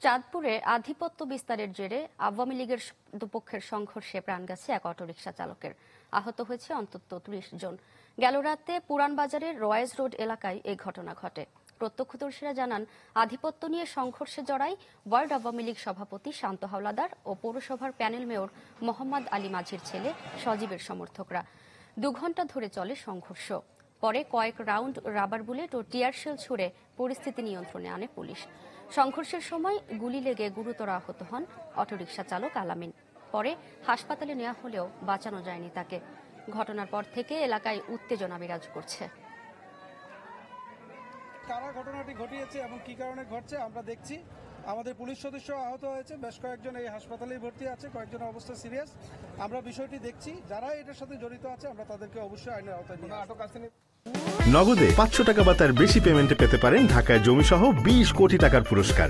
চাঁদপুরে আধিপত্য বিস্তারের জেরে আওয়ামী লীগের দুপক্ষের সংঘর্ষে প্রাণ গেছে এক অটোরিকশা চালকের। আহত হয়েছে অন্তত ৩০ জন। গেল রাতে পুরান বাজারের রয়েজ রোড এলাকায় এই ঘটনা ঘটে। প্রত্যক্ষদর্শীরা জানান, আধিপত্য নিয়ে সংঘর্ষে জড়ায় ওয়ার্ড আওয়ামী লীগ সভাপতি শান্ত হাওলাদার ও পৌরসভার প্যানেল মেয়র মোহাম্মদ আলী মাঝির ছেলে সজীবের সমর্থকরা। ২ ঘণ্টা ধরে চলে সংঘর্ষ। পরে কয়েক রাউন্ড রাবার বুলেট ও টিয়ার শেল ছুড়ে পরিস্থিতি নিয়ন্ত্রণে আনে পুলিশ। সংঘর্ষের সময় গুলি লেগে গুরুতর আহত হন অটোরিকশা চালক আলামিন। পরে হাসপাতালে নেওয়া হলেও বাঁচানো যায়নি তাকে। ঘটনার পর থেকে এলাকায় উত্তেজনা বিরাজ করছে। কারা ঘটনাটি ঘটিয়েছে এবং কি কারণে ঘটছে আমরা দেখছি। আমাদের পুলিশ সদস্য আহত হয়েছে, বেশ কয়েকজন এই হাসপাতালেই ভর্তি আছে, কয়েকজনের অবস্থা সিরিয়াস। আমরা বিষয়টি দেখছি, যারা এটার সাথে জড়িত আছে আমরা তাদেরকে অবশ্যই আইনের আওতায় নিয়ে আটক আছে। নগদে ৫০০ টাকা বা তার বেশি পেমেন্টে পেতে পারেন ঢাকায় জমিসহ ২০ কোটি টাকার পুরস্কার।